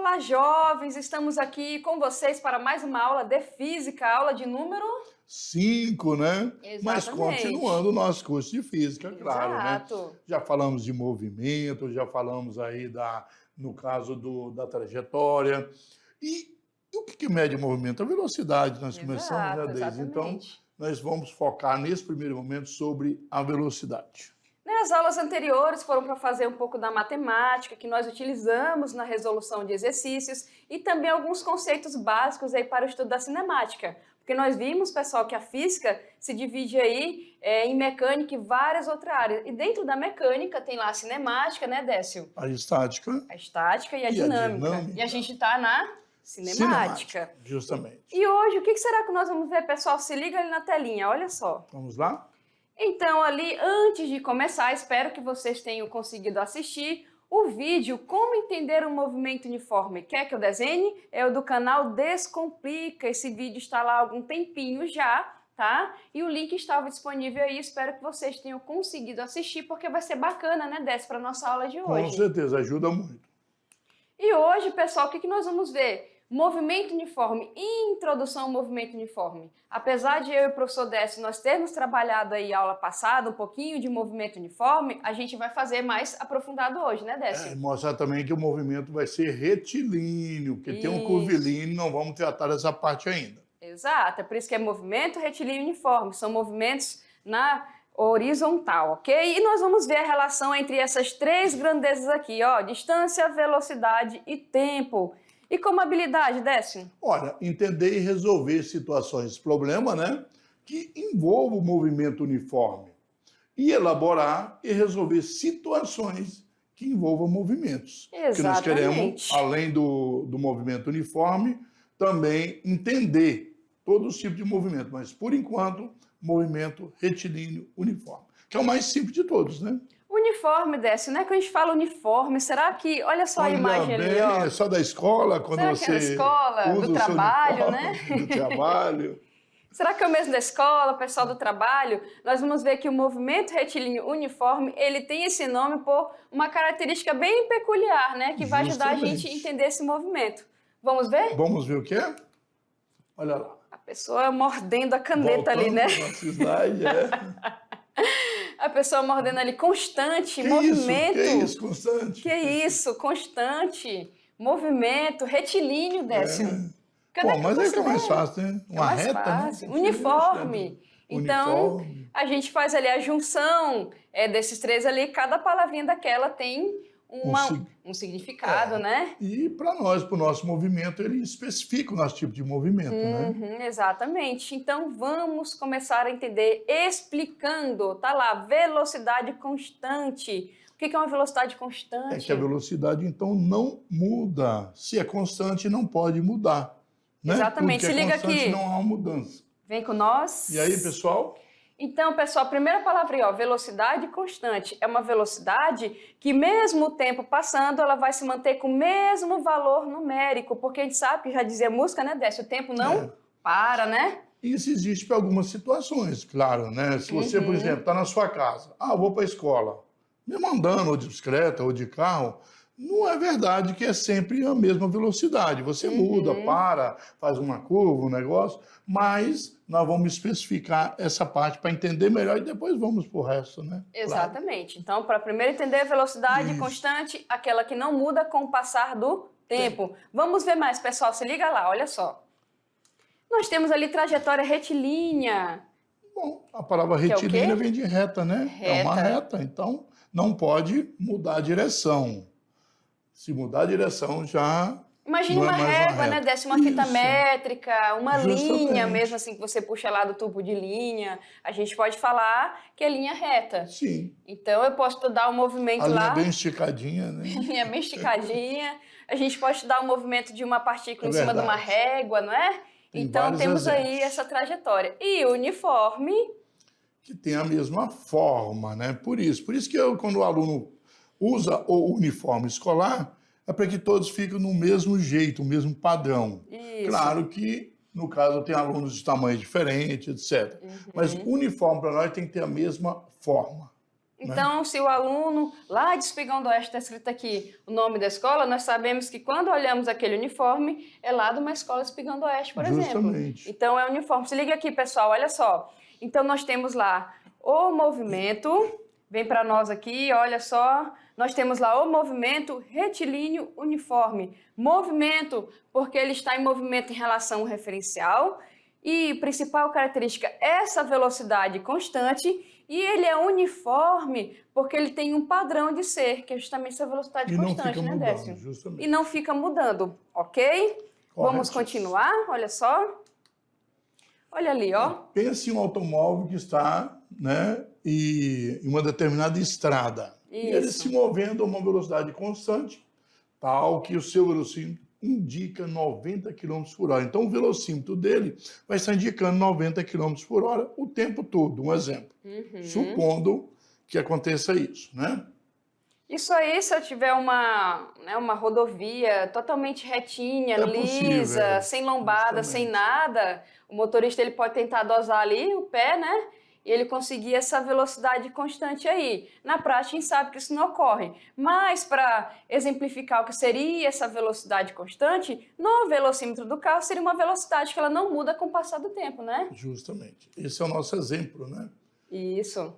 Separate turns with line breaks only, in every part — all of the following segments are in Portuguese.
Olá, jovens! Estamos aqui com vocês para mais uma aula de física, aula de número...
5, né? Mas
Exatamente.
continuando o nosso curso de física, claro, né?
Exato.
Já falamos de movimento, já falamos aí no caso da trajetória. E o que mede o movimento? A velocidade, nós começamos, né,
Exato,
Deise? Então,
exatamente.
nós vamos focar nesse primeiro momento sobre a velocidade.
Nas aulas anteriores foram para fazer um pouco da matemática que nós utilizamos na resolução de exercícios e também alguns conceitos básicos aí para o estudo da cinemática. Porque nós vimos, pessoal, que a física se divide aí em mecânica e várias outras áreas. E dentro da mecânica tem lá a cinemática, né, Décio?
A estática
A estática e a
e a
dinâmica.
dinâmica.
E a gente está na cinemática.
Justamente.
E hoje, o que será que nós vamos ver, pessoal? Se liga ali na telinha, olha só.
Vamos lá?
Então, ali, antes de começar, espero que vocês tenham conseguido assistir o vídeo Como Entender um Movimento Uniforme. Quer que eu desenhe? É o do canal Descomplica. Esse vídeo está lá há algum tempinho já, tá? E o link estava disponível aí. Espero que vocês tenham conseguido assistir, porque vai ser bacana, né, Décio, para a nossa aula de hoje.
Com certeza, ajuda muito.
E hoje, pessoal, o que nós vamos ver? Movimento uniforme e introdução ao movimento uniforme. Apesar de eu e o professor Décio nós termos trabalhado aí aula passada um pouquinho de movimento uniforme, a gente vai fazer mais aprofundado hoje, né, Décio?
Mostrar também que o movimento vai ser retilíneo, porque tem um curvilíneo, não vamos tratar dessa parte ainda.
Exato, é por isso que é movimento retilíneo uniforme, são movimentos na horizontal, ok? E nós vamos ver a relação entre essas três grandezas aqui, ó, distância, velocidade e tempo. E como habilidade, Décio?
Olha, entender e resolver situações, problema, né, que envolvam o movimento uniforme. E elaborar e resolver situações que envolvam movimentos.
Exatamente.
Que nós queremos, além do movimento uniforme, também entender todos os tipos de movimento, mas, por enquanto, movimento retilíneo uniforme, que é o mais simples de todos, né?
Uniforme, Décio, né? Quando a gente fala uniforme, será que... Olha só a imagem
bem,
ali, ó.
é só da escola, quando
Será
você
que é da escola,
usa
do
o seu
trabalho,
uniforme,
né?
do trabalho.
Será que é o mesmo da escola, pessoal do trabalho? Nós vamos ver que o movimento retilíneo uniforme, ele tem esse nome por uma característica bem peculiar, né? Que vai ajudar a gente a entender esse movimento. Vamos ver?
Vamos ver o que é? Olha lá.
A pessoa mordendo a caneta ali, né?
Nosso slide,
A pessoa mordendo ali constante,
que
movimento.
Isso? Que isso, constante?
Que isso, constante. Movimento, retilíneo, Décio. Cadê
Bom, mas aí fica mais
vê?
fácil, né? Uma
mais
reta,
fácil.
né?
Uniforme. Então,
Uniforme.
a gente faz ali a junção desses três ali, cada palavrinha daquela tem um significado, né?
E para nós, para o nosso movimento, ele especifica o nosso tipo de movimento, né?
Exatamente. Então, vamos começar a entender explicando. Tá lá, velocidade constante. O que é uma velocidade constante?
É que a velocidade, então, não muda. Se é constante, não pode mudar. Né?
Exatamente.
Porque
Se liga
constante,
aqui.
não há mudança.
Vem com nós.
E aí, pessoal?
Então, pessoal, a primeira palavra aí, ó, velocidade constante. É uma velocidade que, mesmo o tempo passando, ela vai se manter com o mesmo valor numérico, porque a gente sabe que já dizia a música, né, Décio? O tempo não para, né?
Isso existe para algumas situações, claro, né? Se você, por exemplo, está na sua casa, vou para a escola, mesmo andando, ou de bicicleta, ou de carro, não é verdade que é sempre a mesma velocidade. Você muda, para, faz uma curva, um negócio, mas nós vamos especificar essa parte para entender melhor e depois vamos para o resto, né?
Exatamente. Claro. Então, para primeiro entender a velocidade constante, aquela que não muda com o passar do tempo. Vamos ver mais, pessoal. Se liga lá, olha só. Nós temos ali trajetória retilínea.
Bom, a palavra retilínea vem de reta, né?
Reta.
É uma reta, então não pode mudar a direção. Se mudar a direção, já
imagina
não é
uma
mais
régua, né? Desce uma fita métrica, uma linha mesmo assim que você puxa lá do tubo de linha. A gente pode falar que é linha reta.
Sim.
Então eu posso estudar o movimento
a
lá.
A linha bem esticadinha, né?
Linha bem esticadinha. A gente pode estudar o movimento de uma partícula em cima de uma régua, não é? Então temos aí essa trajetória. E o uniforme...
que tem a mesma forma, né? Por isso que quando o aluno usa o uniforme escolar, é para que todos fiquem no mesmo jeito, o mesmo padrão.
Isso.
Claro que, no caso, tem alunos de tamanho diferente, etc. Mas o uniforme para nós tem que ter a mesma forma.
Então, se o aluno lá de Espigão do Oeste está escrito aqui o nome da escola, nós sabemos que quando olhamos aquele uniforme, é lá de uma escola de Espigão do Oeste, por exemplo. Então, é o uniforme. Se liga aqui, pessoal, olha só. Então, nós temos lá o movimento, vem para nós aqui, olha só. Nós temos lá o movimento retilíneo uniforme. Movimento, porque ele está em movimento em relação ao referencial. E principal característica, essa velocidade constante. E ele é uniforme porque ele tem um padrão de ser, que é justamente essa velocidade constante, né, Décio?
Justamente.
E não fica mudando, ok? Vamos continuar, olha só. Olha ali, ó.
Pense em um automóvel que está, né, em uma determinada estrada.
Isso.
E ele se movendo a uma velocidade constante, tal que o seu velocímetro indica 90 km por hora. Então, o velocímetro dele vai estar indicando 90 km por hora o tempo todo, um exemplo. Supondo que aconteça isso, né?
Isso aí, se eu tiver uma rodovia totalmente retinha, lisa, sem lombada, sem nada, o motorista ele pode tentar dosar ali o pé, né? E ele conseguir essa velocidade constante aí. Na prática, a gente sabe que isso não ocorre. Mas, para exemplificar o que seria essa velocidade constante, no velocímetro do carro seria uma velocidade que ela não muda com o passar do tempo, né?
Justamente. Esse é o nosso exemplo, né?
Isso.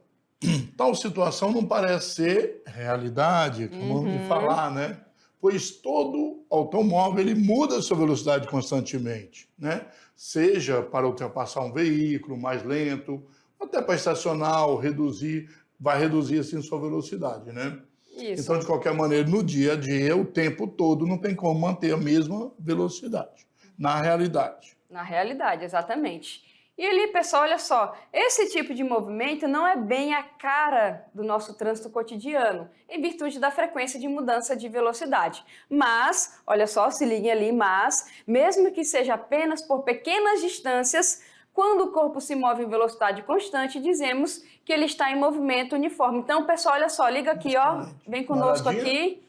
Tal situação não parece ser realidade, acabamos de falar, né? Pois todo automóvel ele muda a sua velocidade constantemente, né? Seja para ultrapassar um veículo mais lento, até para estacionar ou reduzir, vai reduzir assim sua velocidade, né?
Isso.
Então, de qualquer maneira, no dia a dia, o tempo todo, não tem como manter a mesma velocidade, na realidade.
Na realidade, exatamente. E ali, pessoal, olha só, esse tipo de movimento não é bem a cara do nosso trânsito cotidiano, em virtude da frequência de mudança de velocidade. Mas, olha só, se liguem ali, mas, mesmo que seja apenas por pequenas distâncias, quando o corpo se move em velocidade constante, dizemos que ele está em movimento uniforme. Então, pessoal, olha só, liga aqui, ó, vem conosco aqui.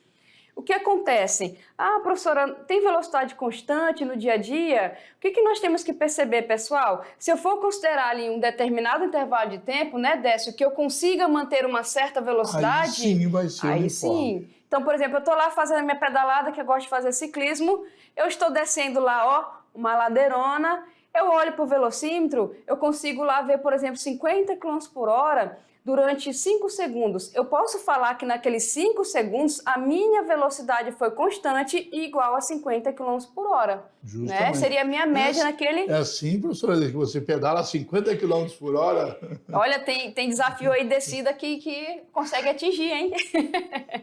O que acontece? Ah, professora, tem velocidade constante no dia a dia? O que nós temos que perceber, pessoal? Se eu for considerar ali um determinado intervalo de tempo, né, Décio, que eu consiga manter uma certa velocidade...
Aí sim vai ser uniforme.
Sim. Então, por exemplo, eu estou lá fazendo a minha pedalada, que eu gosto de fazer ciclismo, eu estou descendo lá, ó, uma ladeirona, eu olho para o velocímetro, eu consigo lá ver, por exemplo, 50 km por hora... Durante 5 segundos, eu posso falar que naqueles 5 segundos a minha velocidade foi constante e igual a 50 km por hora.
Justamente.
Né? Seria a minha média naquele...
É assim, professora, que você pedala 50 km por hora?
Olha, tem desafio aí, descida que consegue atingir, hein?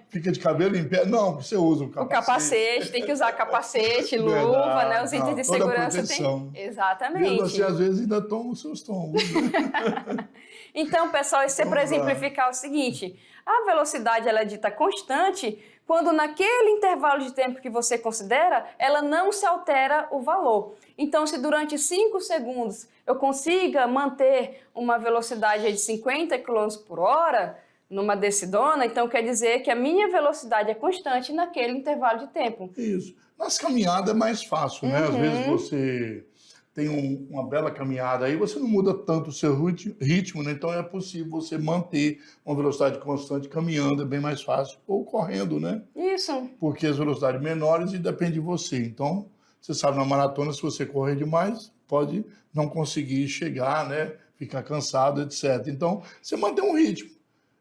Fica de cabelo em pé? Não, você usa o capacete.
O capacete, tem que usar capacete, luva, né? Os itens de segurança tem. Exatamente.
Mesmo assim, às vezes ainda toma os seus tombos. Né?
Então, pessoal, isso é para exemplificar o seguinte: a velocidade ela é dita constante quando naquele intervalo de tempo que você considera, ela não se altera o valor. Então, se durante 5 segundos eu consiga manter uma velocidade de 50 km por hora numa descidona, então quer dizer que a minha velocidade é constante naquele intervalo de tempo.
Isso. Nas caminhadas é mais fácil, né? Às vezes você tem uma bela caminhada aí, você não muda tanto o seu ritmo, né? Então é possível você manter uma velocidade constante caminhando, é bem mais fácil, ou correndo, né?
Isso.
Porque as velocidades menores e depende de você. Então, você sabe, na maratona, se você correr demais, pode não conseguir chegar, né? Ficar cansado, etc. Então, você mantém um ritmo.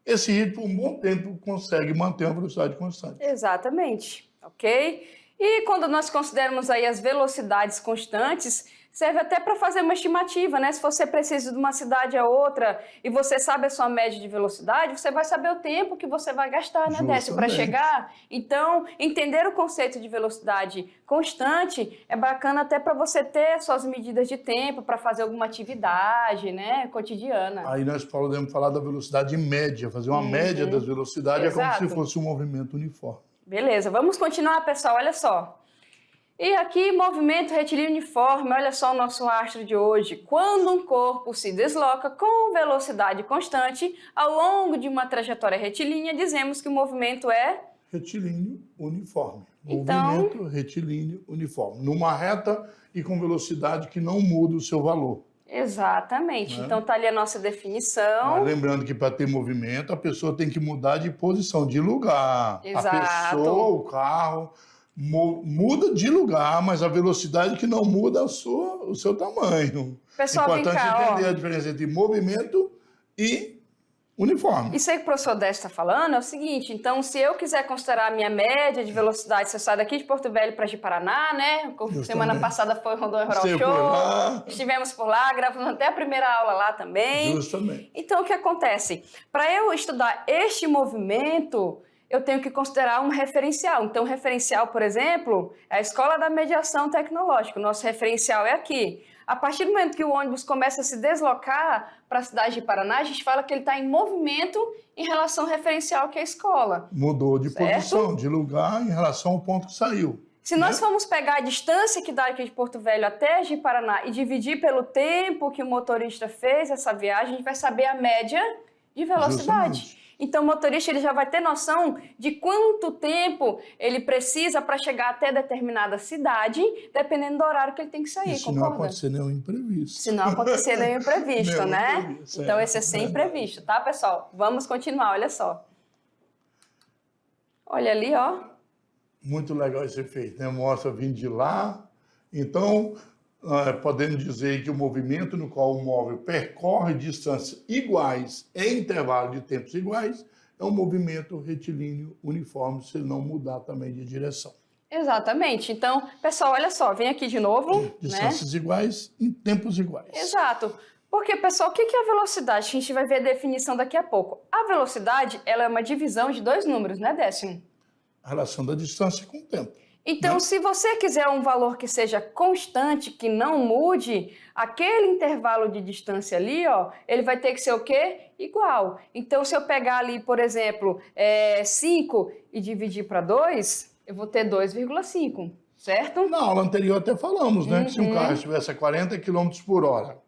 Esse ritmo, por um bom tempo, consegue manter uma velocidade constante.
Exatamente, ok? E quando nós consideramos aí as velocidades constantes, serve até para fazer uma estimativa, né? Se você precisa de uma cidade a outra e você sabe a sua média de velocidade, você vai saber o tempo que você vai gastar, né, Décio, para chegar. Então, entender o conceito de velocidade constante é bacana até para você ter suas medidas de tempo para fazer alguma atividade, né, cotidiana.
Aí nós podemos falar da velocidade média, fazer uma média das velocidades, é como se fosse um movimento uniforme.
Beleza, vamos continuar, pessoal, olha só. E aqui, movimento retilíneo uniforme, olha só o nosso astro de hoje. Quando um corpo se desloca com velocidade constante ao longo de uma trajetória retilínea, dizemos que o movimento é...
retilíneo uniforme.
Então...
movimento retilíneo uniforme. Numa reta e com velocidade que não muda o seu valor.
Exatamente.
Né?
Então tá ali a nossa definição.
Mas lembrando que para ter movimento, a pessoa tem que mudar de posição, de lugar.
Exato.
A pessoa, o carro, muda de lugar, mas a velocidade que não muda é o seu tamanho.
Pessoal, vem
Importante
cá,
entender a diferença entre movimento e uniforme.
Isso aí que o professor Décio está falando é o seguinte, então se eu quiser considerar a minha média de velocidade, se eu saio daqui de Porto Velho para Ji-Paraná, né? Semana passada foi o Rondônia Rural Show, estivemos por lá, gravamos até a primeira aula lá também.
Justamente.
Então o que acontece? Para eu estudar este movimento, eu tenho que considerar um referencial. Então, o referencial, por exemplo, é a Escola da Mediação Tecnológica. O nosso referencial é aqui. A partir do momento que o ônibus começa a se deslocar para a cidade de Paraná, a gente fala que ele está em movimento em relação ao referencial que é a escola.
Mudou de
certo?
posição, de lugar em relação ao ponto que saiu.
Se nós formos pegar a distância que dá aqui de Porto Velho até Ji-Paraná e dividir pelo tempo que o motorista fez essa viagem, a gente vai saber a média de velocidade.
Justamente.
Então, o motorista ele já vai ter noção de quanto tempo ele precisa para chegar até determinada cidade, dependendo do horário que ele tem que sair,
E se
concorda?
não acontecer nenhum imprevisto.
Se não acontecer nenhum imprevisto,
Nenhum
né?
imprevisto,
Então,
é.
esse é sem imprevisto, tá, pessoal? Vamos continuar, olha só. Olha ali, ó.
Muito legal esse efeito, né? Mostra vindo de lá. Então, podemos dizer que o movimento no qual o móvel percorre distâncias iguais em intervalo de tempos iguais é um movimento retilíneo uniforme, se ele não mudar também de direção.
Exatamente. Então, pessoal, olha só, vem aqui de novo.
Distâncias iguais em tempos iguais.
Exato. Porque, pessoal, o que é a velocidade? A gente vai ver a definição daqui a pouco. A velocidade, ela é uma divisão de dois números, né, Décio?
A relação da distância com o tempo.
Então, se você quiser um valor que seja constante, que não mude, aquele intervalo de distância ali, ó, ele vai ter que ser o quê? Igual. Então, se eu pegar ali, por exemplo, 5 e dividir para 2, eu vou ter 2,5, certo?
Na aula anterior até falamos, né? Que se um carro estivesse a 40 km por hora,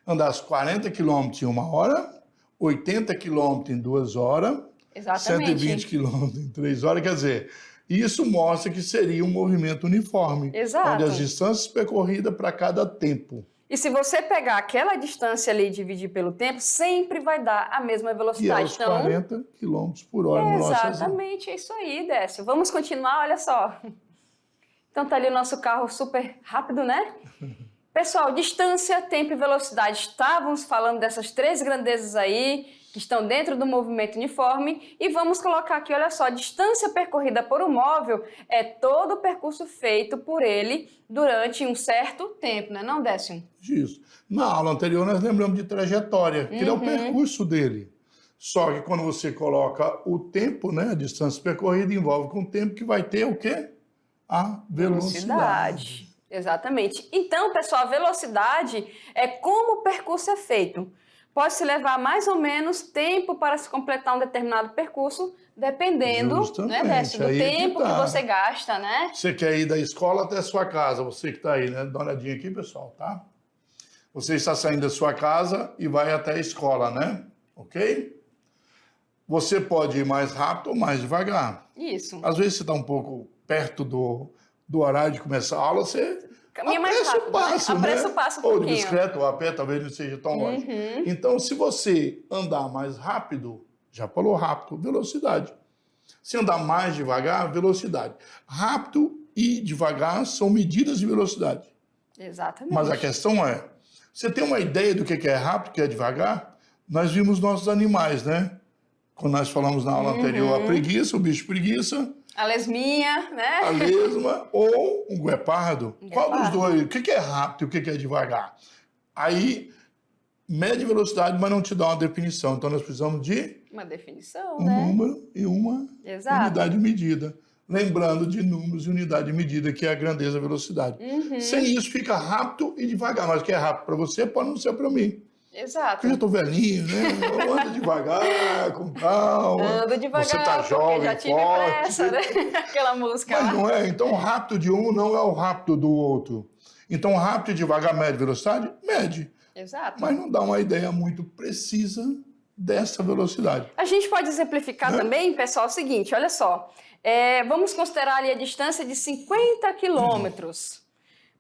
andasse 40 km em 1 hora, 80 km em 2 horas,
Exatamente.
120 km em 3 horas, quer dizer, isso mostra que seria um movimento uniforme.
Exato.
Onde as distâncias percorridas para cada tempo.
E se você pegar aquela distância ali e dividir pelo tempo, sempre vai dar a mesma
E é
velocidade.
os 40 km por hora no nosso exemplo.
Exatamente, é isso aí, Décio. Vamos continuar, olha só. Então tá ali o nosso carro super rápido, né? Pessoal, distância, tempo e velocidade. Estávamos falando dessas três grandezas aí, que estão dentro do movimento uniforme, e vamos colocar aqui, olha só, distância percorrida por um móvel é todo o percurso feito por ele durante um certo tempo, né não, Décio?
Isso. Na aula anterior nós lembramos de trajetória, que é o percurso dele. Só que quando você coloca o tempo, né, a distância percorrida envolve com o tempo que vai ter o quê? A velocidade.
Exatamente. Então, pessoal, a velocidade é como o percurso é feito. Pode-se levar mais ou menos tempo para se completar um determinado percurso, dependendo, né, Décio, do
Aí
tempo que
tá.
você gasta, né?
Você quer ir da escola até a sua casa, você que está aí, né? Dá uma olhadinha aqui, pessoal, tá? Você está saindo da sua casa e vai até a escola, né? Ok? Você pode ir mais rápido ou mais devagar.
Isso.
Às vezes você está um pouco perto do horário de começar a aula, você
caminha mais
apressa
rápido,
o passo,
né? Apressa o passo um
ou de
pouquinho.
bicicleta, ou a pé, talvez não seja tão longe. Então, se você andar mais rápido, já falou rápido, velocidade. Se andar mais devagar, velocidade. Rápido e devagar são medidas de velocidade.
Exatamente.
Mas a questão é, você tem uma ideia do que é rápido, o que é devagar? Nós vimos nossos animais, né? Quando nós falamos na aula anterior, a preguiça, o bicho preguiça,
A lesminha, né?
a lesma ou um guepardo. Qual dos dois? O que é rápido e o que é devagar? Aí, mede velocidade, mas não te dá uma definição. Então, nós precisamos de
Uma definição,
um
né?
número e uma
Exato.
unidade de medida. Lembrando de números e unidade de medida, que é a grandeza da velocidade. Sem isso, fica rápido e devagar. Mas o que é rápido para você pode não ser para mim.
Exato.
Porque eu já estou velhinho, né? Eu ando devagar, com calma.
Ando devagar,
Você está
porque
jovem,
já tive
forte.
pressa, né? Aquela música
Mas
lá.
não é. Então, o rápido de um não é o rápido do outro. Então, rápido e devagar mede velocidade? Mede.
Exato.
Mas não dá uma ideia muito precisa dessa velocidade.
A gente pode exemplificar também, pessoal, o seguinte, olha só. Vamos considerar ali a distância de 50 quilômetros.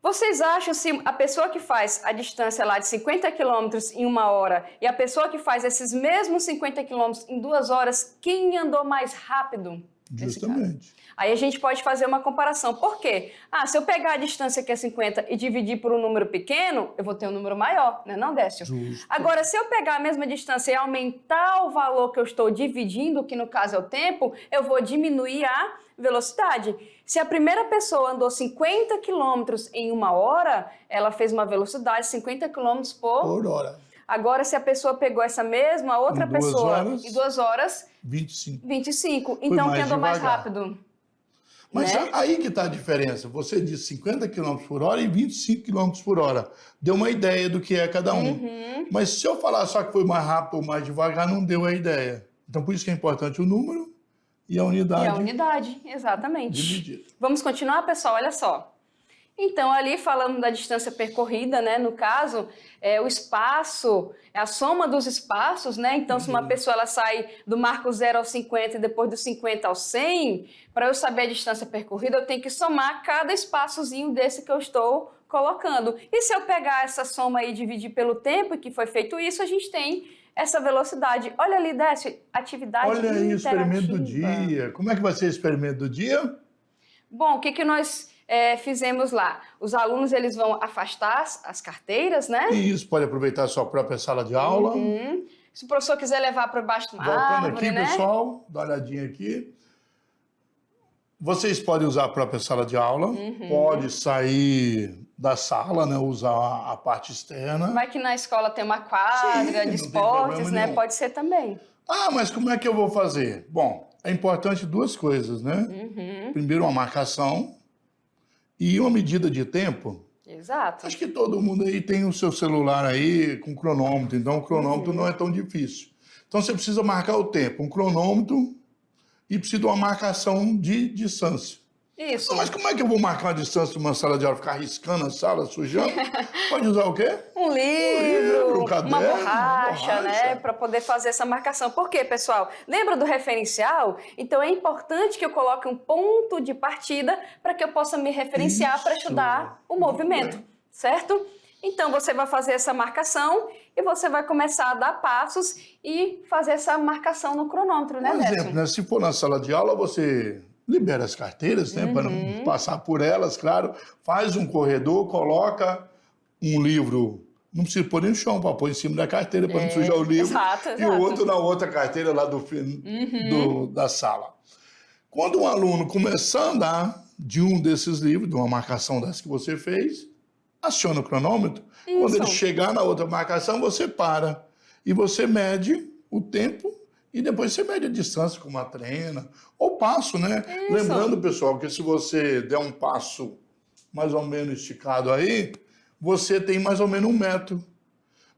Vocês acham se a pessoa que faz a distância lá de 50 quilômetros em 1 hora e a pessoa que faz esses mesmos 50 quilômetros em 2 horas, quem andou mais rápido?
Justamente.
Aí a gente pode fazer uma comparação. Por quê? Se eu pegar a distância que é 50 e dividir por um número pequeno, eu vou ter um número maior, né, não, Décio?
Justo.
Agora, se eu pegar a mesma distância e aumentar o valor que eu estou dividindo, que no caso é o tempo, eu vou diminuir a velocidade. Se a primeira pessoa andou 50 quilômetros em 1 hora, ela fez uma velocidade de 50 quilômetros por
hora.
Agora, se a pessoa pegou essa mesma outra
Em 2
pessoa
horas,
em 2 horas,
25.
Então, quem andou mais
devagar.
rápido?
Mas
Né?
aí que está a diferença. Você disse 50 km por hora e 25 km por hora. Deu uma ideia do que é cada um. Mas se eu falar só que foi mais rápido ou mais devagar, não deu a ideia. Então, por isso que é importante o número e a unidade.
E a unidade, exatamente.
de medida.
Vamos continuar, pessoal? Olha só. Então, ali falando da distância percorrida, né? No caso, o espaço, é a soma dos espaços, né? Então, se uma pessoa ela sai do marco 0 ao 50 e depois do 50 ao 100, para eu saber a distância percorrida, eu tenho que somar cada espaçozinho desse que eu estou colocando. E se eu pegar essa soma aí e dividir pelo tempo que foi feito isso, a gente tem essa velocidade. Olha ali, Décio, atividade
Olha aí o experimento do
interativa.
dia. Como é que vai ser o experimento do dia?
Bom, o que nós fizemos lá? Os alunos eles vão afastar as carteiras, né?
E isso pode aproveitar a sua própria sala de aula.
Se o professor quiser levar para baixo de uma
Voltando
árvore,
aqui,
né?
pessoal, dá uma olhadinha aqui. Vocês podem usar a própria sala de aula, pode sair da sala, né, usar a parte externa.
Vai que na escola tem uma quadra
Sim,
de
não tem
esportes,
problema
né?
nenhum.
Pode ser também.
Ah, mas como é que eu vou fazer? Bom, é importante duas coisas, né? Primeiro, uma marcação e uma medida de tempo.
Exato.
Acho que todo mundo aí tem o seu celular aí com cronômetro, então o cronômetro não é tão difícil. Então você precisa marcar o tempo, um cronômetro e precisa de uma marcação de distância.
Isso.
Mas como é que eu vou marcar a distância de uma sala de aula? Ficar riscando a sala, sujando? Pode usar o quê?
Um livro,
um caderno,
uma
uma
borracha, né?
borracha.
Para poder fazer essa marcação. Por quê, pessoal? Lembra do referencial? Então é importante que eu coloque um ponto de partida para que eu possa me referenciar para
Isso.
estudar o
Muito
movimento,
bem.
certo? Então você vai fazer essa marcação e você vai começar a dar passos e fazer essa marcação no cronômetro, né,
Por
Décio?
exemplo, né, se for na sala de aula, você libera as carteiras, né, para não passar por elas, claro. Faz um corredor, coloca um livro, não precisa pôr nem no chão, para pôr em cima da carteira, para não sujar o livro.
Exato,
E
exato.
o outro na outra carteira lá da sala. Quando um aluno começar a andar de um desses livros, de uma marcação dessa que você fez, aciona o cronômetro. Quando ele chegar na outra marcação, você para. E você mede o tempo e depois você mede a distância com uma trena ou passo, né?
Isso.
Lembrando, pessoal, que se você der um passo mais ou menos esticado aí, você tem mais ou menos 1 metro.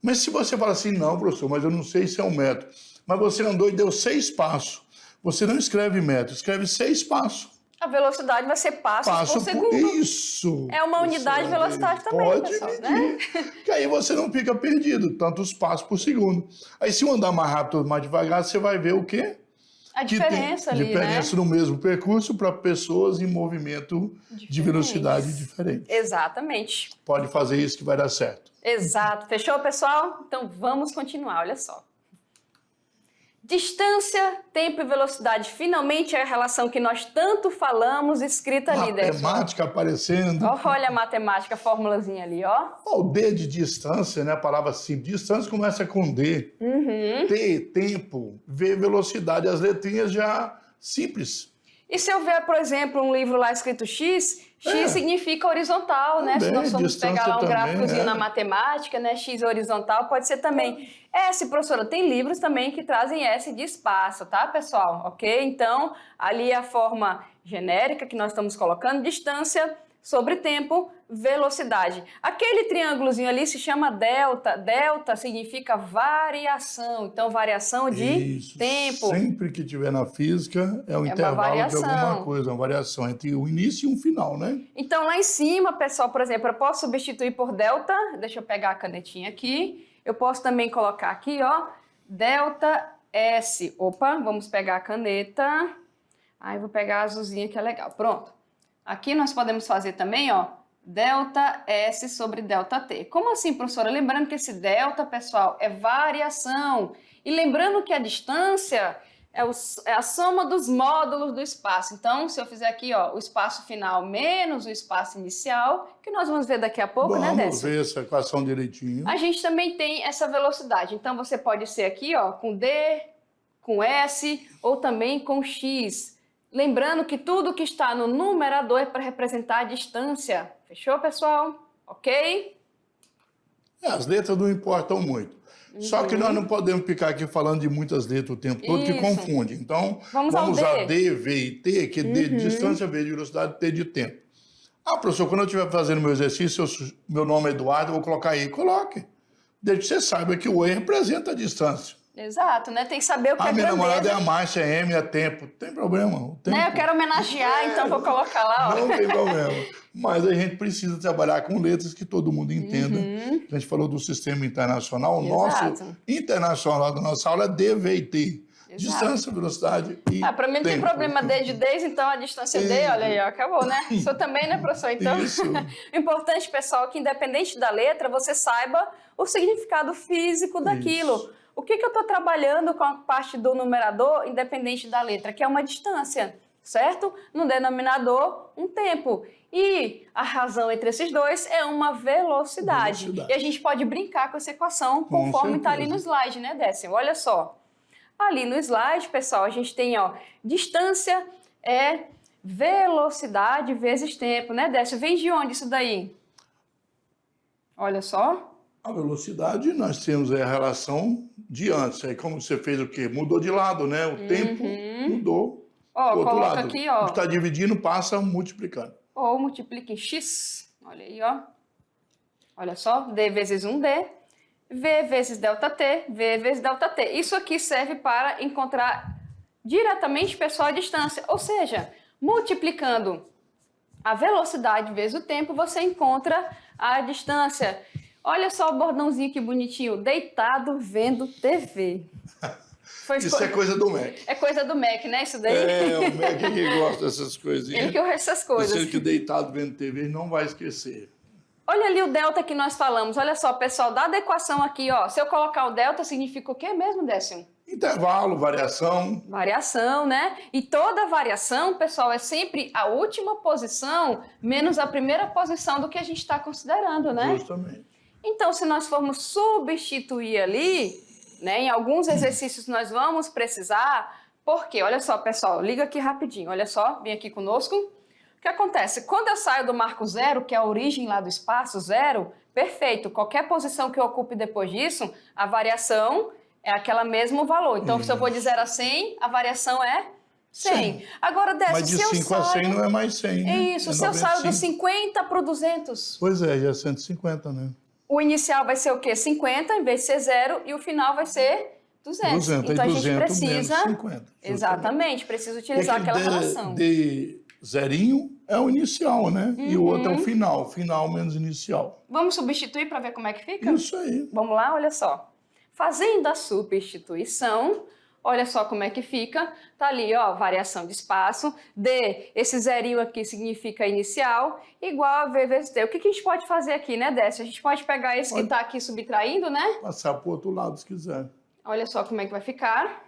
Mas se você fala assim, não, professor, mas eu não sei se é 1 metro. Mas você andou e deu 6 passos. Você não escreve metro, escreve 6 passos.
A velocidade vai ser passos por segundo.
Isso!
É uma unidade de velocidade também,
Pode
pessoal,
medir,
né?
que aí você não fica perdido, tantos passos por segundo. Aí se eu andar mais rápido ou mais devagar, você vai ver o quê?
A
Que
diferença
tem
ali,
diferença
né?
no mesmo percurso para pessoas em movimento de velocidade diferente.
Exatamente.
Pode fazer isso que vai dar certo.
Exato. Fechou, pessoal? Então vamos continuar, olha só. Distância, tempo e velocidade. Finalmente é a relação que nós tanto falamos, escrita ali, Décio.
Matemática aparecendo.
Olha a matemática, a formulazinha ali, ó.
O D de distância, né? A palavra simples. Distância começa com D. T, tempo. V, velocidade. As letrinhas já simples.
E se eu ver, por exemplo, um livro lá escrito X, X significa horizontal, né? Se
Também,
nós formos pegar lá um
distância
gráficozinho
também,
na matemática, né? X horizontal, pode ser também S, professora. Tem livros também que trazem S de espaço, tá, pessoal? Ok? Então, ali é a forma genérica que nós estamos colocando, distância sobre tempo, velocidade. Aquele triângulozinho ali se chama delta. Delta significa variação. Então, variação de
Isso.
tempo.
Sempre que tiver na física, é um
uma
intervalo de
variação.
alguma coisa, uma variação entre o início e um final, né?
Então, lá em cima, pessoal, por exemplo, eu posso substituir por delta. Deixa eu pegar a canetinha aqui. Eu posso também colocar aqui, ó, delta S. Opa, vamos pegar a caneta. Aí, vou pegar a azulzinha que é legal. Pronto. Aqui nós podemos fazer também, ó, delta S sobre delta T. Como assim, professora? Lembrando que esse delta, pessoal, é variação. E lembrando que a distância é a soma dos módulos do espaço. Então, se eu fizer aqui, ó, o espaço final menos o espaço inicial, que nós vamos ver daqui a pouco, né, Décio?
Vamos ver essa equação direitinho.
A gente também tem essa velocidade. Então, você pode ser aqui, ó, com D, com S ou também com X. Lembrando que tudo que está no numerador é para representar a distância. Fechou, pessoal? Ok?
As letras não importam muito. Só que nós não podemos ficar aqui falando de muitas letras o tempo todo, que confunde. Então, vamos usar D, V e T, que é D de distância, V de velocidade, T de tempo. Ah, professor, quando eu estiver fazendo meu exercício, meu nome é Eduardo, eu vou colocar E. Coloque. Desde que você saiba que o E representa a distância.
Exato, né? Tem que saber o que é
minha
grandeza.
namorada é a marcha, é M, é tempo. Não tem problema. O tempo.
Né? Eu quero homenagear, então vou colocar lá, ó.
Não tem problema. Mas a gente precisa trabalhar com letras que todo mundo entenda. A gente falou do sistema internacional. O nosso internacional da nossa aula é D, V e T. Distância, velocidade e
para mim não tem problema D de 10, então a distância D, olha aí, ó, acabou, né? Isso também, né, professor? Então, o importante, pessoal, é que independente da letra, você saiba o significado físico daquilo. Isso. O que eu estou trabalhando com a parte do numerador, independente da letra, que é uma distância, certo? No denominador, um tempo. E a razão entre esses dois é uma velocidade. E a gente pode brincar com essa equação conforme está ali no slide, né, Décio? Olha só. Ali no slide, pessoal, a gente tem, ó, distância é velocidade vezes tempo, né, Décio? Vem de onde isso daí? Olha só.
A velocidade, nós temos a relação de antes. Aí como você fez o quê? Mudou de lado, né? O tempo mudou.
Ó, coloca aqui, ó.
O que está dividindo passa multiplicando.
Ou multiplica em x. Olha aí, ó. Olha só. D vezes 1D. V vezes delta T. V vezes delta T. Isso aqui serve para encontrar diretamente, pessoal, a distância. Ou seja, multiplicando a velocidade vezes o tempo, você encontra a distância. Olha só o bordãozinho que bonitinho, deitado vendo TV.
Isso é coisa do Mac.
É coisa do Mac, né, isso daí?
É, o Mac que gosta dessas coisinhas.
Ele que gosta dessas coisas.
Você que deitado vendo TV não vai esquecer.
Olha ali o delta que nós falamos. Olha só, pessoal, da adequação aqui, ó. Se eu colocar o delta, significa o quê mesmo, Décio?
Intervalo, variação.
Variação, né? E toda variação, pessoal, é sempre a última posição menos a primeira posição do que a gente está considerando, né?
Justamente.
Então, se nós formos substituir ali, né, em alguns exercícios nós vamos precisar, porque, olha só, pessoal, liga aqui rapidinho, olha só, vem aqui conosco. O que acontece? Quando eu saio do marco zero, que é a origem lá do espaço, zero, perfeito, qualquer posição que eu ocupe depois disso, a variação é aquele mesmo valor. Então, se eu vou de 0 a 100, a variação é 100. Agora, Décio,
mas de 5 a 100 não é mais 100, né?
Isso, se eu saio do 50 para o 200.
Pois é, já é 150, né?
O inicial vai ser o quê? 50 em vez de ser 0 e o final vai ser 200. Então a gente precisa...
50,
exatamente, precisa utilizar aquela relação.
De zerinho é o inicial, né? E o outro é o final. Final menos inicial.
Vamos substituir para ver como é que fica?
Isso aí.
Vamos lá, olha só. Fazendo a substituição, olha só como é que fica. Tá ali, ó, variação de espaço. D, esse zerinho aqui significa inicial, igual a V vezes T. O que a gente pode fazer aqui, né, Décio? A gente pode pegar esse que tá aqui subtraindo, né?
Passar pro outro lado, se quiser.
Olha só como é que vai ficar.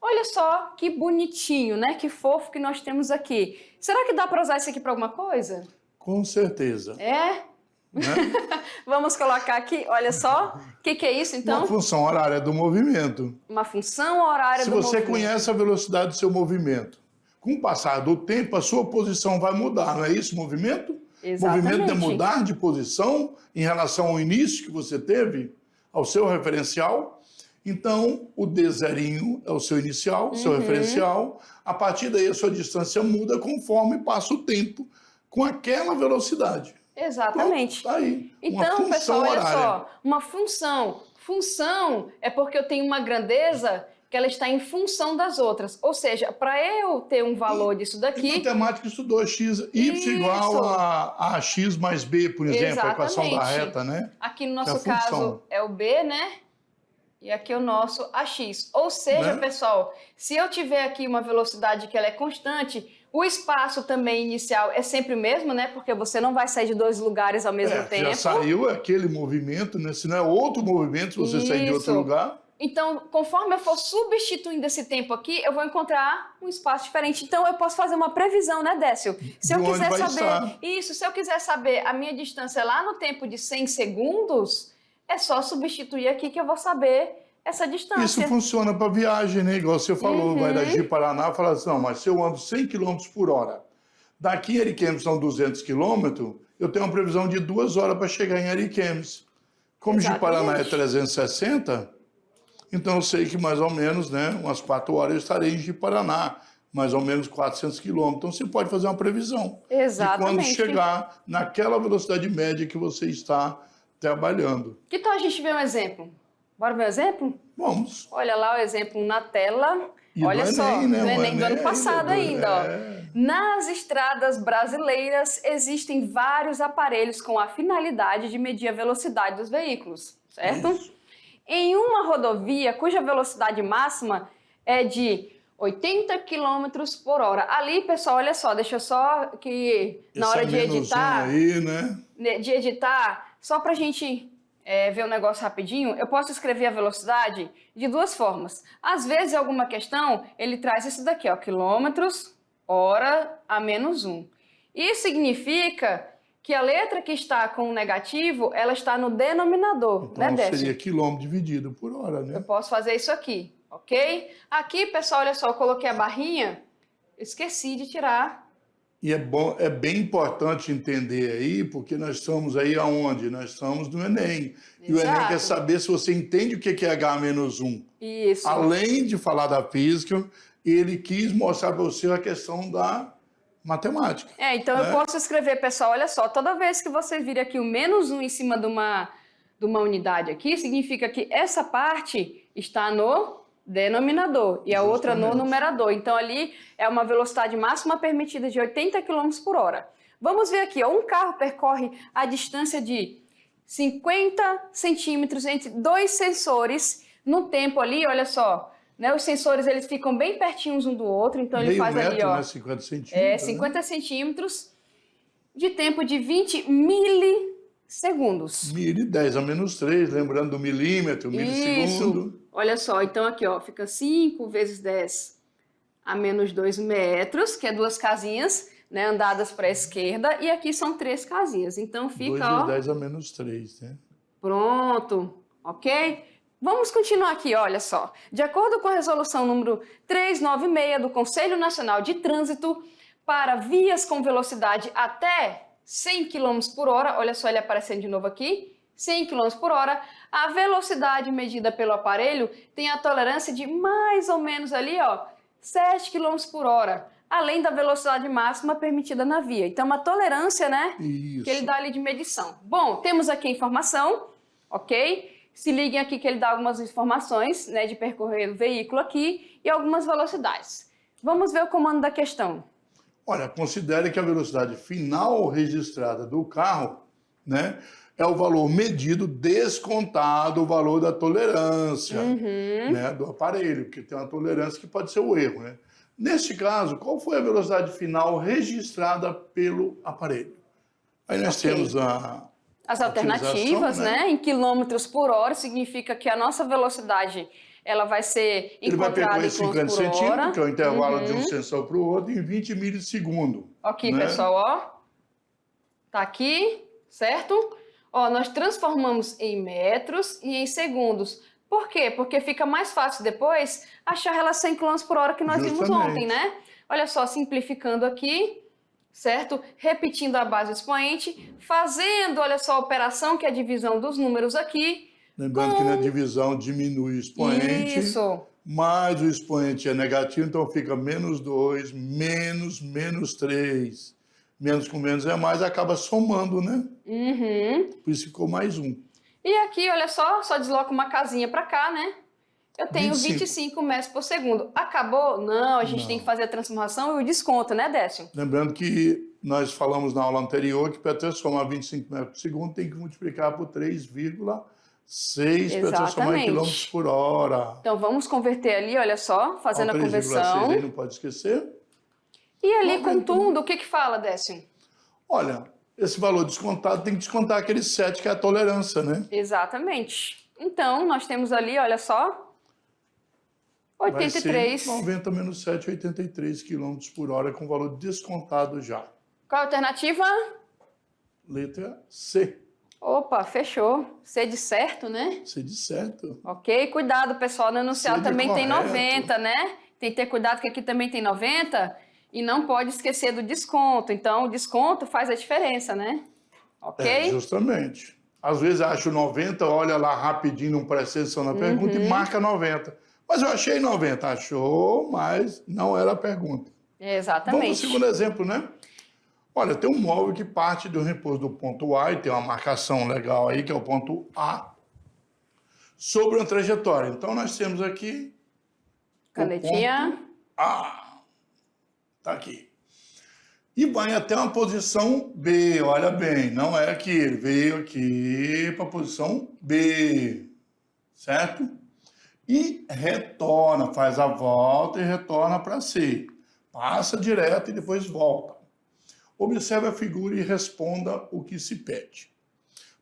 Olha só que bonitinho, né? Que fofo que nós temos aqui. Será que dá para usar isso aqui para alguma coisa?
Com certeza.
É? Né? Vamos colocar aqui, olha só. O que é isso, então?
Uma função horária do movimento.
Uma função horária do movimento.
Se você conhece a velocidade do seu movimento, com o passar do tempo, a sua posição vai mudar, não é isso, movimento?
Exatamente.
Movimento é mudar de posição em relação ao início que você teve, ao seu referencial. Então, o D zerinho é o seu inicial, seu referencial. A partir daí, a sua distância muda conforme passa o tempo com aquela velocidade.
Exatamente.
Pronto, tá aí.
Então, pessoal, olha só, uma função. Função é porque eu tenho uma grandeza que ela está em função das outras. Ou seja, para eu ter um valor disso daqui...
Em matemática estudou x, y igual a x mais b, por exemplo, exatamente. A equação da reta, né?
Aqui no nosso caso é o b, né? E aqui o nosso AX. Ou seja, né? Pessoal, se eu tiver aqui uma velocidade que ela é constante, O espaço também inicial é sempre o mesmo, né? Porque você não vai sair de dois lugares ao mesmo tempo.
Já saiu aquele movimento, né? Se não é outro movimento, se você sair de outro lugar.
Então, conforme eu for substituindo esse tempo aqui, eu vou encontrar um espaço diferente. Então, eu posso fazer uma previsão, né, Décio? Se eu quiser saber isso, se eu quiser saber a minha distância lá no tempo de 100 segundos, é só substituir aqui que eu vou saber essa distância.
Isso funciona para viagem, né? Igual você falou, vai da Ji-Paraná e fala assim, não, mas se eu ando 100 km por hora, daqui em Ariquemes são 200 km, eu tenho uma previsão de 2 horas para chegar em Ariquemes. Como Ji-Paraná é 360, então eu sei que mais ou menos, né, umas 4 horas eu estarei em Ji-Paraná, mais ou menos 400 km. Então você pode fazer uma previsão de quando chegar naquela velocidade média que você está trabalhando.
Que tal a gente ver um exemplo? Bora ver o exemplo?
Vamos.
Olha lá o exemplo na tela.
E
olha
do
só,
Enem, né?
do Enem do ano passado ainda. Ó.
É.
Nas estradas brasileiras existem vários aparelhos com a finalidade de medir a velocidade dos veículos, certo? Isso. Em uma rodovia cuja velocidade máxima é de 80 km por hora. Ali, pessoal, olha só, deixa eu só que na hora de editar,
aí, né?
de editar, só pra gente ver um negócio rapidinho, eu posso escrever a velocidade de duas formas. Às vezes, em alguma questão, ele traz isso daqui, ó, quilômetros hora a menos 1. Isso significa que a letra que está com o negativo, ela está no denominador,
então,
né, Décio?
Seria quilômetro dividido por hora, né?
Eu posso fazer isso aqui, ok? Aqui, pessoal, olha só, eu coloquei a barrinha, esqueci de tirar.
E é bem importante entender aí, porque nós estamos aí aonde? Nós estamos no Enem. Exato. E o Enem quer saber se você entende o que é H-1.
Isso.
Além de falar da física, ele quis mostrar para você a questão da matemática.
Então eu posso escrever, pessoal, olha só, toda vez que você vir aqui o -1 em cima de uma unidade aqui, significa que essa parte está no denominador e a outra no numerador. Então ali é uma velocidade máxima permitida de 80 km por hora. Vamos ver aqui, ó, um carro percorre a distância de 50 centímetros entre dois sensores no tempo ali, olha só, né, os sensores eles ficam bem pertinhos um do outro, então ele faz ali, ó,
né, 50 centímetros,
50 centímetros de tempo de 20 milissegundos.
10 a menos 3, lembrando do milímetro, milissegundo.
Isso. Olha só, então aqui, ó, fica 5 vezes 10 a menos 2 metros, que é 2 casinhas, né, andadas para a esquerda, e aqui são 3 casinhas. Então fica,
2 vezes 10 a menos 3, né?
Pronto, ok? Vamos continuar aqui, olha só. De acordo com a resolução número 396 do Conselho Nacional de Trânsito, para vias com velocidade até 100 km por hora, olha só ele aparecendo de novo aqui, 100 km por hora, a velocidade medida pelo aparelho tem a tolerância de mais ou menos ali, ó, 7 km por hora, além da velocidade máxima permitida na via. Então, uma tolerância, né,
Isso.
que ele dá ali de medição. Bom, temos aqui a informação, ok? Se liguem aqui que ele dá algumas informações, né, de percorrer o veículo aqui e algumas velocidades. Vamos ver o comando da questão.
Olha, considere que a velocidade final registrada do carro, né, é o valor medido descontado o valor da tolerância, né, do aparelho, porque tem uma tolerância que pode ser o erro, né? Neste caso, qual foi a velocidade final registrada pelo aparelho? Aí nós temos
as alternativas, né? Em quilômetros por hora, significa que a nossa velocidade ela vai ser encontrada em quilômetros por hora. Ele vai percorrer 50 centímetros,
que é o intervalo de um sensor para o outro, em 20 milissegundos.
Ok,
né?
Pessoal, ó. Tá aqui, certo? Ó, nós transformamos em metros e em segundos. Por quê? Porque fica mais fácil depois achar a relação em quilômetros por hora que nós vimos ontem, né? Olha só, simplificando aqui, certo? Repetindo a base do expoente, fazendo, olha só, a operação, que é a divisão dos números aqui.
Lembrando que na divisão diminui o expoente, mas o expoente é negativo, então fica -2, menos 3. Menos com menos é mais, acaba somando, né? Por isso ficou mais 1.
E aqui, olha só desloca uma casinha para cá, né? Eu tenho 25 metros por segundo. Acabou? Não, a gente tem que fazer a transformação e o desconto, né, Décio?
Lembrando que nós falamos na aula anterior que para transformar 25 metros por segundo tem que multiplicar por 3,6 para transformar em quilômetros por hora.
Então vamos converter ali, olha só, fazendo a conversão.
3,6 aí não pode esquecer.
E ali com tudo, o que fala, Décio?
Olha, esse valor descontado tem que descontar aquele 7 que é a tolerância, né?
Exatamente. Então, nós temos ali, olha só,
Vai
83.
ser 90 menos 7, 83 km por hora com valor descontado já.
Qual a alternativa?
Letra C.
Opa, fechou. C de certo, né?
C de certo.
Ok, cuidado, pessoal, no enunciado
C de
também tem
correto.
90, né? Tem que ter cuidado que aqui também tem 90 e não pode esquecer do desconto. Então, o desconto faz a diferença, né? Ok?
Justamente. Às vezes acho 90, olha lá rapidinho, não presta atenção na pergunta e marca 90. Mas eu achei 90. Achou, mas não era a pergunta.
Exatamente.
Vamos ao segundo exemplo, né? Olha, tem um móvel que parte do repouso do ponto A e tem uma marcação legal aí, que é o ponto A, sobre uma trajetória. Então, nós temos aqui
Canetinha.
o ponto A. Tá aqui. E vai até uma posição B, olha bem, não é aqui, ele veio aqui para a posição B, certo? E retorna, faz a volta e retorna para C. Passa direto e depois volta. Observe a figura e responda o que se pede.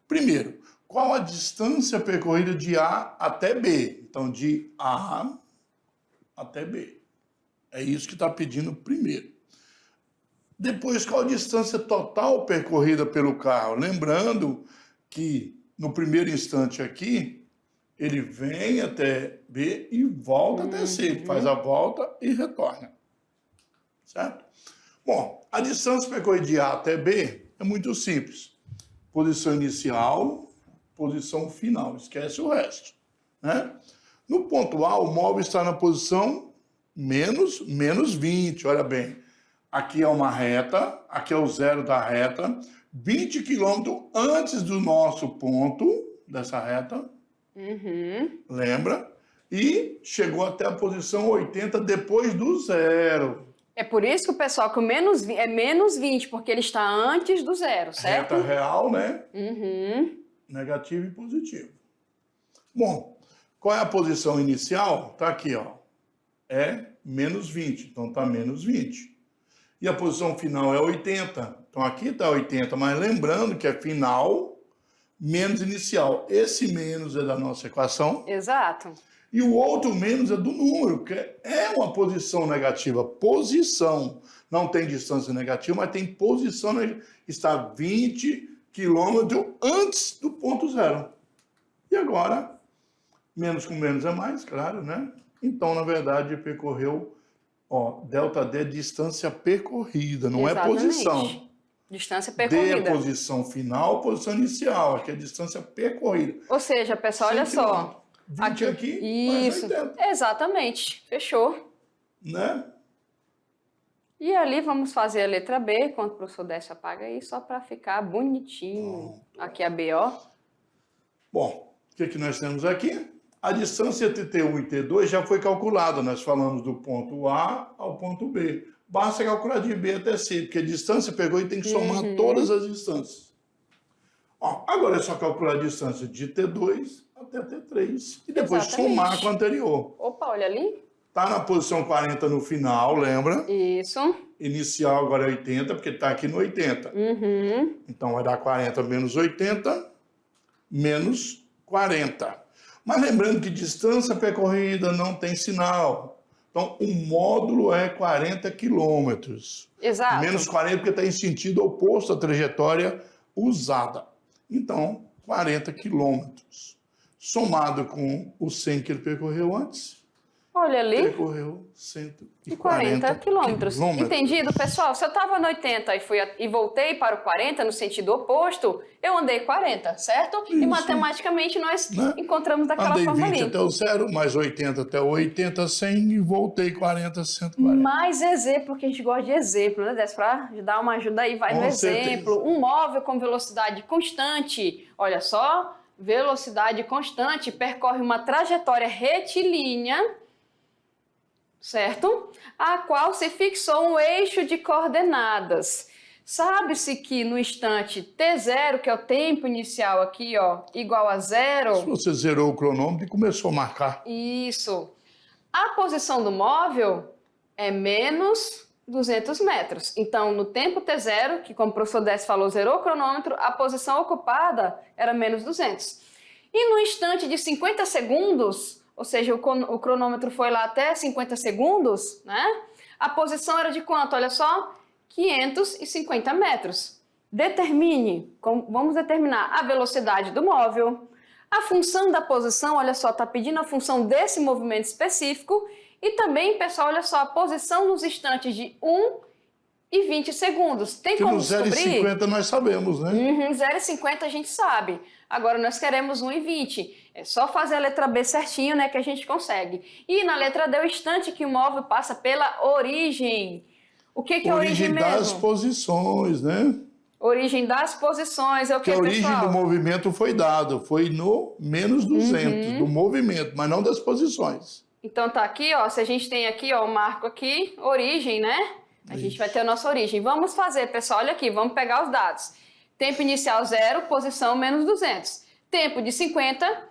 Primeiro, qual a distância percorrida de A até B? Então, de A até B. É isso que está pedindo primeiro. Depois, qual a distância total percorrida pelo carro? Lembrando que, no primeiro instante aqui, ele vem até B e volta até C. Faz a volta e retorna. Certo? Bom, a distância percorrida de A até B é muito simples. Posição inicial, posição final. Esquece o resto. Né? No ponto A, o móvel está na posição menos 20. Olha bem. Aqui é uma reta, aqui é o zero da reta. 20 quilômetros antes do nosso ponto, dessa reta. Lembra? E chegou até a posição 80 depois do zero.
É por isso que o pessoal que o é menos 20, porque ele está antes do zero, certo?
Reta real, né? Negativo e positivo. Bom, qual é a posição inicial? Tá aqui, ó. É menos 20, então tá menos 20. E a posição final é 80. Então aqui tá 80, mas lembrando que é final menos inicial. Esse menos é da nossa equação.
Exato.
E o outro menos é do número, que é uma posição negativa. Posição. Não tem distância negativa, mas tem posição negativa. Está 20 quilômetros antes do ponto zero. E agora, menos com menos é mais, claro, né? Então, na verdade, percorreu, ó, delta D é distância percorrida, não
Exatamente.
É posição.
Distância percorrida.
D é posição final, posição inicial. Aqui é distância percorrida.
Ou seja, pessoal, olha só.
20 aqui,
isso,
mais 80.
Exatamente, fechou.
Né?
E ali vamos fazer a letra B, enquanto o professor Décio apaga aí, só para ficar bonitinho. Aqui a B, ó.
Bom, o que nós temos aqui? A distância entre T1 e T2 já foi calculada. Nós falamos do ponto A ao ponto B. Basta calcular de B até C, porque a distância pegou e tem que somar todas as distâncias. Ó, agora é só calcular a distância de T2 até T3 e depois somar com a anterior.
Opa, olha ali.
Está na posição 40 no final, lembra?
Isso.
Inicial agora é 80, porque está aqui no 80. Então vai dar 40 menos 80, menos 40. Mas lembrando que distância percorrida não tem sinal. Então o módulo é 40 quilômetros.
Exato.
Menos 40 porque está em sentido oposto à trajetória usada. Então, 40 quilômetros. Somado com o 100 que ele percorreu antes,
olha ali.
Percorreu 140
quilômetros. Entendido, pessoal? Se eu estava no 80 e voltei para o 40, no sentido oposto, eu andei 40, certo? Isso. E matematicamente nós encontramos daquela
forma ali.
Andei
20 até o zero, mais 80 até o 80, 100 e voltei 40, 140.
Mais exemplo, porque a gente gosta de exemplo, né, Décio? Para dar uma ajuda aí, vai no exemplo. Um móvel com velocidade constante, olha só, velocidade constante, percorre uma trajetória retilínea, certo? A qual se fixou um eixo de coordenadas. Sabe-se que no instante T0, que é o tempo inicial aqui, ó, igual a 0...
Se você zerou o cronômetro e começou a marcar.
Isso. A posição do móvel é menos 200 metros. Então, no tempo T0, que como o professor Décio falou, zerou o cronômetro, a posição ocupada era menos 200. E no instante de 50 segundos, ou seja, o cronômetro foi lá até 50 segundos, né? A posição era de quanto? Olha só, 550 metros. Vamos determinar a velocidade do móvel, a função da posição, olha só, está pedindo a função desse movimento específico e também, pessoal, olha só, a posição nos instantes de 1 e 20 segundos. Tem como descobrir?
Que no 0 e 50 nós sabemos, né?
0 e 50 a gente sabe. Agora nós queremos 1 e 20. É só fazer a letra B certinho, né, que a gente consegue. E na letra D, o instante que o móvel passa pela origem. O que é origem mesmo?
Origem das posições, né?
Origem das posições, é o que,
a origem
pessoal?
do movimento foi dado, foi no menos 200 do movimento, mas não das posições.
Então tá aqui, ó, se a gente tem aqui, ó, o marco aqui, origem, né? A gente vai ter a nossa origem. Vamos fazer, pessoal, olha aqui, vamos pegar os dados. Tempo inicial 0, posição menos 200. Tempo de 50,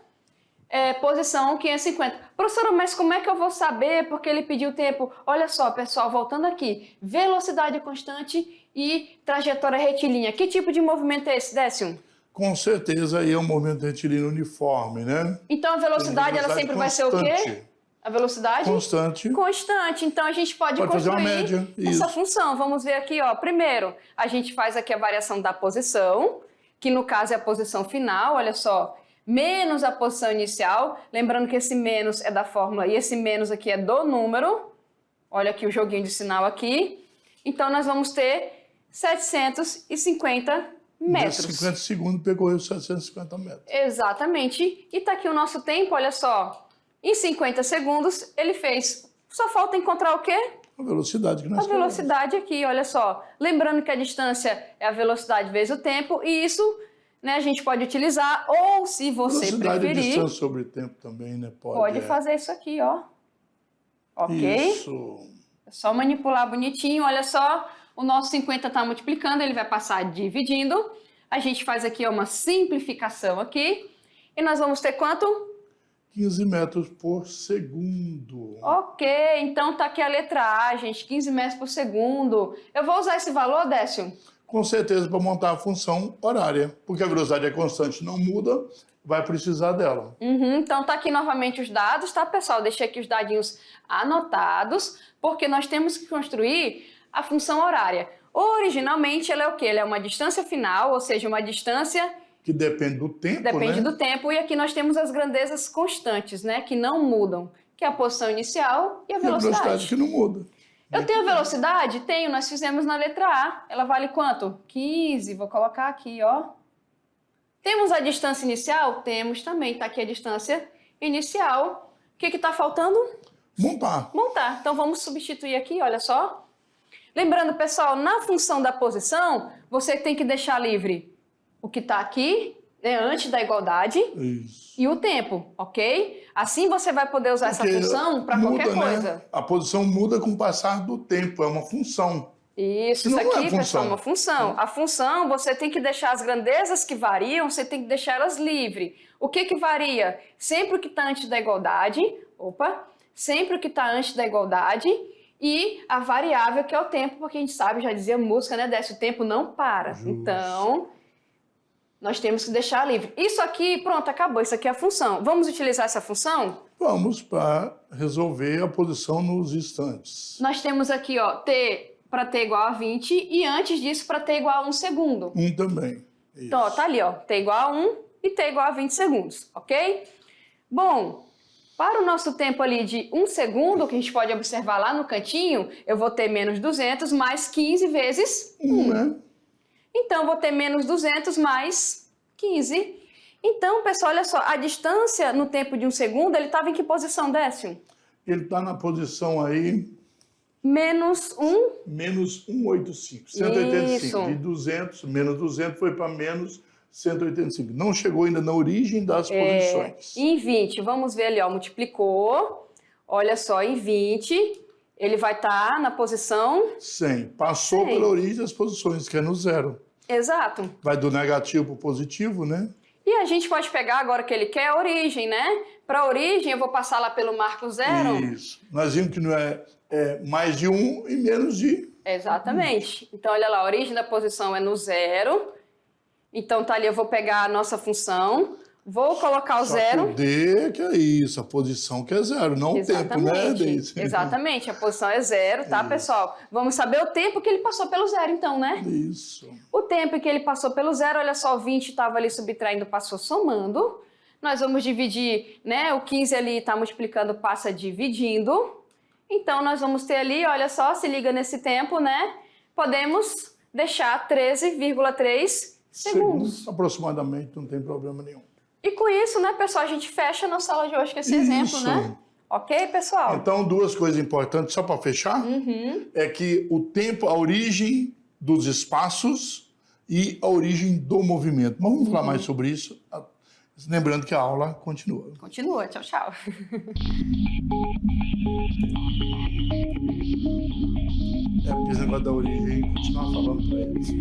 posição 550. Professora, mas como é que eu vou saber porque ele pediu tempo? Olha só, pessoal, voltando aqui. Velocidade constante e trajetória retilínea. Que tipo de movimento é esse, Décio?
Com certeza aí é um movimento retilíneo uniforme, né?
Então a velocidade ela sempre vai ser o quê? A velocidade?
Constante.
Constante. Então a gente pode construir
fazer uma média.
essa função. Vamos ver aqui, ó. Primeiro, a gente faz aqui a variação da posição, que no caso é a posição final, olha só, menos a posição inicial. Lembrando que esse menos é da fórmula e esse menos aqui é do número. Olha aqui o joguinho de sinal aqui. Então nós vamos ter 750 metros.
50 segundos percorreu 750 metros.
Exatamente. E tá aqui o nosso tempo, olha só. Em 50 segundos, ele fez. Só falta encontrar o quê?
A velocidade que nós
A velocidade aqui, olha só. Lembrando que a distância é a velocidade vezes o tempo, e isso, né, a gente pode utilizar, ou se você
velocidade
preferir...
e distância sobre tempo também, né?
Pode fazer isso aqui, ó. Ok?
Isso.
É só manipular bonitinho, olha só. O nosso 50 está multiplicando, ele vai passar dividindo. A gente faz aqui ó, uma simplificação aqui. E nós vamos ter quanto?
15 metros por segundo.
Ok, então tá aqui a letra A, gente, 15 metros por segundo. Eu vou usar esse valor, Décio?
Com certeza para montar a função horária, porque a velocidade é constante, não muda, vai precisar dela.
Então tá aqui novamente os dados, tá, pessoal? Deixei aqui os dadinhos anotados, porque nós temos que construir a função horária. Originalmente ela é o quê? Ela é uma distância final, ou seja, uma distância...
Que depende do tempo,
Depende
né?
do tempo, e aqui nós temos as grandezas constantes, né? Que não mudam, que é a posição inicial e a velocidade.
E a velocidade que não muda.
Eu tenho a velocidade? Tenho, nós fizemos na letra A. Ela vale quanto? 15, vou colocar aqui, ó. Temos a distância inicial? Temos também, tá aqui a distância inicial. O que está faltando?
Montar.
Montar. Então vamos substituir aqui, olha só. Lembrando, pessoal, na função da posição, você tem que deixar livre o que está aqui, né, antes da igualdade,
Isso.
e o tempo, ok? Assim você vai poder usar essa função para qualquer coisa.
Né? A posição muda com o passar do tempo, é uma função.
Isso aqui, pessoal, é uma função. A função, você tem que deixar as grandezas que variam, você tem que deixar elas livres. O que varia? Sempre o que está antes da igualdade, sempre o que está antes da igualdade, e a variável que é o tempo, porque a gente sabe, já dizia a música, né, Décio, o tempo não para.
Justo.
Então, nós temos que deixar livre. Isso aqui, pronto, acabou. Isso aqui é a função. Vamos utilizar essa função?
Vamos para resolver a posição nos instantes.
Nós temos aqui, ó, t para t igual a 20 e antes disso para t igual a 1 segundo.
1 também. Isso.
Então, ó, tá ali, ó, t igual a 1 e t igual a 20 segundos, ok? Bom, para o nosso tempo ali de 1 segundo, que a gente pode observar lá no cantinho, eu vou ter menos 200 mais 15 vezes 1.
Né?
Então, eu vou ter menos 200 mais 15. Então, pessoal, olha só, a distância no tempo de 1 segundo, ele estava em que posição, Décio?
Ele está na posição aí...
Menos 1.
Menos 185, 185.
Isso.
De 200, menos 200 foi para menos 185. Não chegou ainda na origem das posições.
Em 20, vamos ver ali, ó, multiplicou. Olha só, em 20, ele vai estar na posição...
100. Passou
100.
pela origem das posições, que é no zero.
Exato.
Vai do negativo para o positivo, né?
E a gente pode pegar agora que ele quer a origem, né? Para a origem, eu vou passar lá pelo marco zero.
Isso. Nós vimos que não é mais de 1 e menos de...
Exatamente. Então, olha lá, a origem da posição é no zero. Então, tá ali, eu vou pegar a nossa função, vou colocar o
Só
zero.
que o D que é isso, a posição que é zero, não o tempo, né, Deise?
Exatamente, a posição é zero, tá, pessoal? Vamos saber o tempo que ele passou pelo zero, então, né?
Isso.
O tempo que ele passou pelo zero, olha só, o 20 estava ali subtraindo, passou somando. Nós vamos dividir, né? O 15 ali está multiplicando, passa dividindo. Então, nós vamos ter ali, olha só, se liga nesse tempo, né? Podemos deixar 13,3 segundos.
Aproximadamente, não tem problema nenhum.
E com isso, né, pessoal, a gente fecha a nossa aula de hoje com esse exemplo, né? Ok, pessoal?
Então, duas coisas importantes, só para fechar, é que o tempo, a origem dos espaços e a origem do movimento. Mas vamos falar mais sobre isso, lembrando que a aula continua.
Continua, tchau, tchau.
Porque esse negócio da origem, continuar falando para eles.